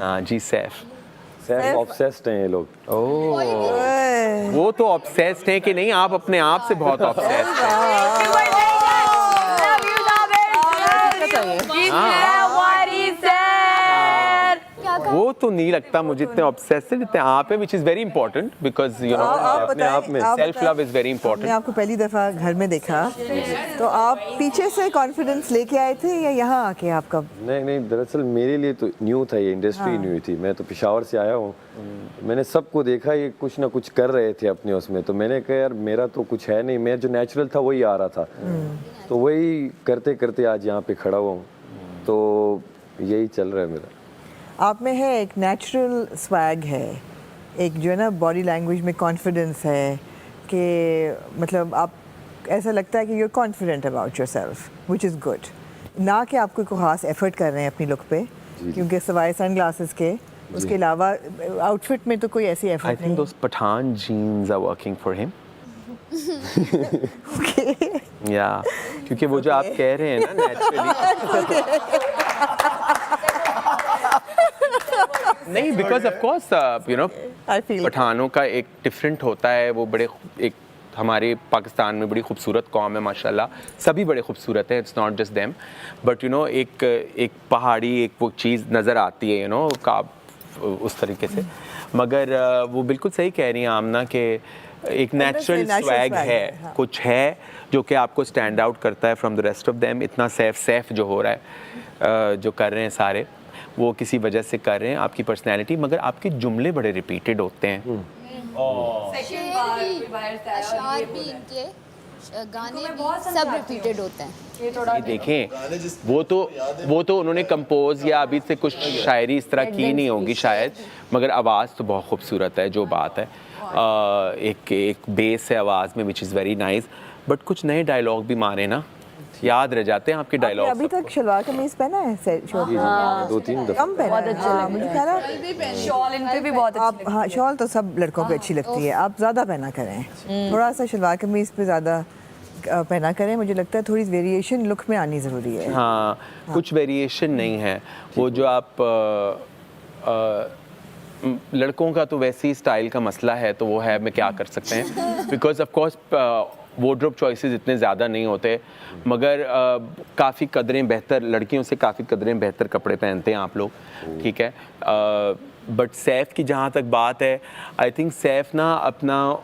हाँ जी सैफ। सैफ ऑब्सेस्ड हैं ये लोग। ओह वो तो ऑब्सेस्ड हैं कि नहीं, आप अपने आप से बहुत ऑब्सेस्ड हैं। वो तो नहीं लगता मुझे इतने ऑब्सेसिव जितने आप हैं, which is very important because you know अपने आप में self love is very important। मैं आपको पहली दफ़ा घर में देखा तो आप पीछे से कॉन्फिडेंस लेके आए थे या यहाँ आके आप कब? नहीं, दरअसल मेरे लिए तो न्यू था, ये इंडस्ट्री न्यू थी। मैं तो पेशावर से आया हूँ। मैंने सबको देखा ये कुछ ना कुछ कर रहे थे अपने उसमें, तो मैंने कहा यार मेरा तो कुछ है नहीं, मैं जो नेचुरल था वही आ रहा था, तो वही करते करते आज यहाँ पे खड़ा हुआ हूँ, तो यही चल रहा है मेरा। आप में है एक नेचुरल स्वैग है, एक जो है ना बॉडी लैंग्वेज में कॉन्फिडेंस है कि मतलब आप ऐसा लगता है कि you are confident about yourself which is good, ना कि आप कोई खास एफर्ट कर रहे हैं अपनी लुक पे, क्योंकि सवाए सन ग्लासेस के उसके अलावा आउटफिट में तो कोई ऐसी एफर्ट नहीं। I think those Pathan jeans are working for him। या क्योंकि वो जो आप कह रहे हैं ना नेचुरली नहीं, because of course you know पठानों का एक डिफरेंट होता है, वो बड़े एक हमारे पाकिस्तान में बड़ी खूबसूरत कौम है माशाल्लाह, सभी बड़े खूबसूरत हैं, it's not just them, but you know एक पहाड़ी एक वो चीज़ नज़र आती है, यू नो काब उस तरीके से, मगर वो बिल्कुल सही कह रही हैं आमना कि एक नेचुरल स्वैग है, हाँ। कुछ है जो कि आपको स्टैंड आउट करता है from the rest of them. इतना सेफ जो हो रहा है, जो कर रहे हैं सारे, वो किसी वजह से कर रहे हैं, आपकी पर्सनैलिटी, मगर आपके जुमले बड़े रिपीटेड होते हैं। गाने भी सब रिपीटेड होते हैं। ये देखें वो तो उन्होंने कंपोज या अभी से कुछ शायरी इस तरह की नहीं होगी शायद, मगर आवाज़ तो बहुत खूबसूरत है, जो बात है एक बेस है आवाज़ में which is very nice, but कुछ नए डायलॉग भी मारे ना, याद रह जाते हैं आपके डायलॉग। अभी तक शलवार कमीज पहना है दो तीन दफा कम पहना है, मुझे कह रहा शॉल इन पे भी बहुत आप, हाँ शॉल तो सब लड़कों पे अच्छी लगती है, आप ज़्यादा पहना करें, थोड़ा सा शलवार कमीज पे ज़्यादा पहना करें, मुझे लगता है थोड़ी वेरिएशन लुक में आनी ज़रूरी है। हाँ, कुछ वेरिएशन नहीं है, वो जो आप लड़कों का तो वैसे ही स्टाइल का मसला है, तो वो है, मैं क्या कर सकते हैं, because of course wardrobe choices इतने ज़्यादा नहीं होते, मगर काफ़ी कदरें बेहतर, लड़कियों से काफ़ी कदरें बेहतर कपड़े पहनते हैं आप लोग, ठीक है। बट सैफ की जहाँ तक बात है, आई थिंक सैफ ना अपना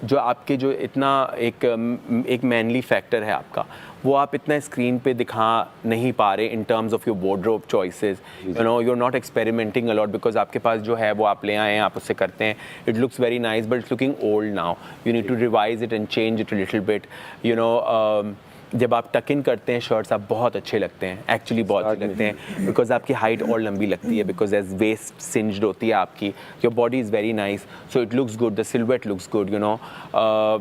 जो आपके जो इतना एक मैनली फैक्टर है आपका, वो आप इतना स्क्रीन पे दिखा नहीं पा रहे in terms of your wardrobe choices, you know you are not experimenting a lot, because आपके पास जो है वो आप ले आए हैं, आप उससे करते हैं, it looks very nice but it's looking old now, you need to revise it and change it a little bit, you know. जब आप टक इन करते हैं शर्ट्स, आप बहुत अच्छे लगते हैं, एक्चुअली बहुत अच्छे लगते हैं, बिकॉज आपकी हाइट और लंबी लगती है, बिकॉज एज वेस्ट सिंज्ड होती है आपकी, your body is very nice, so it looks good, the silhouette looks good, you know.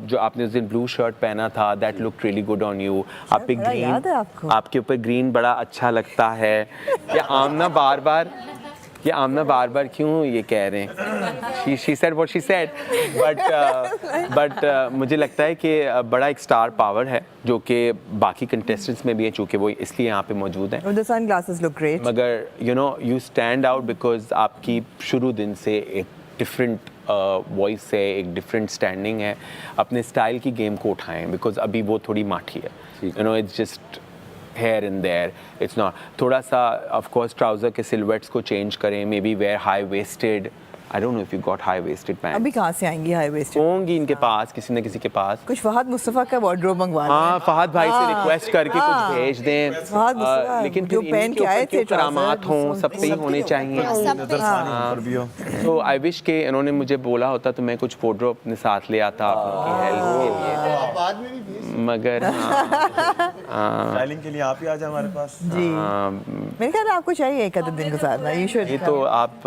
जो आपने उस दिन ब्लू शर्ट पहना था, that look really good on you. आप पे ग्रीन, आपके ऊपर ग्रीन बड़ा अच्छा लगता है। ये आमना बार बार क्यों ये कह रहे हैं, she said what she said, but मुझे लगता है कि बड़ा एक स्टार पावर है जो कि बाकी कंटेस्टेंट्स में भी है, चूँकि वो इसलिए यहाँ पे मौजूद हैं। The sunglasses look great. मगर you know you stand out because आपकी शुरू दिन से एक डिफरेंट वॉइस है, एक डिफरेंट स्टैंडिंग है, अपने स्टाइल की गेम को उठाएं, बिकॉज अभी वो थोड़ी माठी है, you know it's just here and there, it's not, थोड़ा सा of course ट्राउज़र के सिलवेट्स को चेंज करें, maybe wear high waisted, I don't know if you got high waisted pants। अभी कहाँ से आएंगी हाई वेस्टेड? होंगी इनके पास, किसी न किसी के पास। कुछ फहद मुस्तफ़ा का वार्डरोब मंगवा लें। हाँ, फहद भाई से रिक्वेस्ट करके कुछ भेज दें, फहद मुस्तफ़ा लेकिन जो पहन के आए थे करामात हों, सब पे ही होने चाहिए। तो आई विश के इन्होंने मुझे बोला होता तो मैं कुछ वार्डरोब अपने साथ ले आता आप लोगों की हेल्प के लिए, मगर स्टाइलिंग के लिए आप ही आ जाए हमारे पास। जी, मेरे ख्याल में आपको चाहिए एक आधा दिन गुजारना, you should। ये तो आप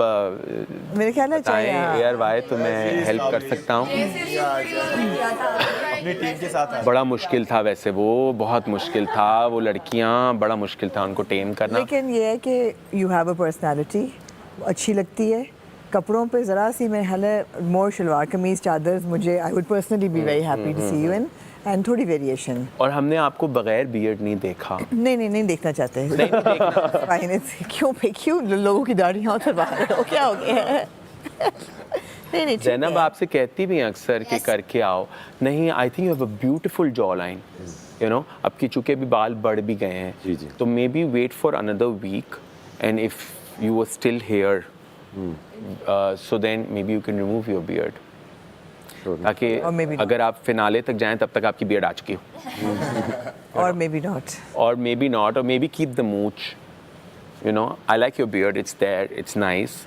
मेरे ख्याल में चाहिए यार वाई, तो मैं हेल्प कर सकता हूँ अपनी टीम के साथ। बड़ा मुश्किल था वैसे, वो बहुत मुश्किल था, वो लड़कियाँ बड़ा मुश्किल था उनको टेम करना। लेकिन ये है कि यू हैव अ पर्सनालिटी, अच्छी लगती है कपड़ों पे ज़रा सी, मेरे ख्याल है मोर शलवार कमीज चादर, मुझे I would personally be very happy to see you in, and थोड़ी वेरिएशन। और हमने आपको बगैर बियर्ड नहीं देखा। नहीं देखना चाहते हैं। नहीं देखना। फाइन क्यों लोगों की दाढ़ियाँ उतरवा रहे हो, क्या हो गया है? नहीं ठीक जैनब है। आपसे कहती भी हैं अक्सर कि करके आओ। नहीं, I think you have a beautiful jaw line, you know. आपकी चूंकि अभी बाल बढ़ भी गए हैं, जी, जी। तो maybe wait for another week, and if you are still hair so then maybe you can remove your beard, ताकि Or maybe not. अगर आप फिनाले तक जाएं तब तक आपकी बियर्ड आ चुकी हो। और मे बी नॉट। और मे बी नॉट, और maybe keep the mooch, you know. I like your beard, it's there, it's nice.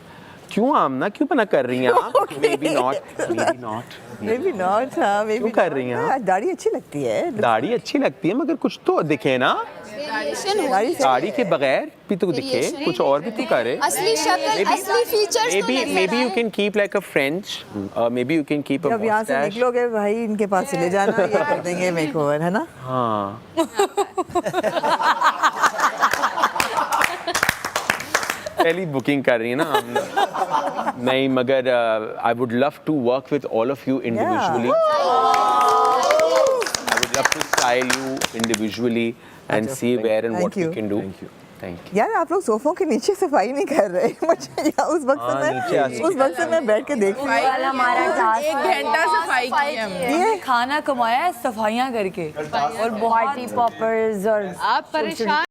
क्यों आमना, क्यों मना कर रही हैं आप? Maybe not, maybe not, maybe not. हाँ मे बी कर रही हैं आप? दाढ़ी अच्छी लगती है। दाढ़ी अच्छी लगती है मगर कुछ तो दिखे ना। वेरिएशन हो दाढ़ी से दाढ़ी के बगैर भी तो दिखे, कुछ और भी तो करे। असली शक्ल, असली फीचर्स तो नजर maybe you आए। can keep like a French, maybe you can keep a जब यहाँ से mustache. निकलोगे भाई इनके पास चले जाना, ये कर देंगे मेकओवर, है ना? हाँ। पहली बुकिंग कर रही है ना हम। नहीं मगर I would love to work with all of you individually. I would love to style you individually and see where and Thank what we you. can do. Thank you. Thank you. यार आप लोग सोफों के नीचे सफाई नहीं कर रहे। मुझे या उस वक्त हाँ, से नीचे मैं उस वक्त से मैं बैठ के देख रही हूँ। हमारा टास्क 1 घंटा सफाई की हमने। ये खाना कमाया है सफाइयाँ करके और पार्टी पॉपर्स और आप परेशान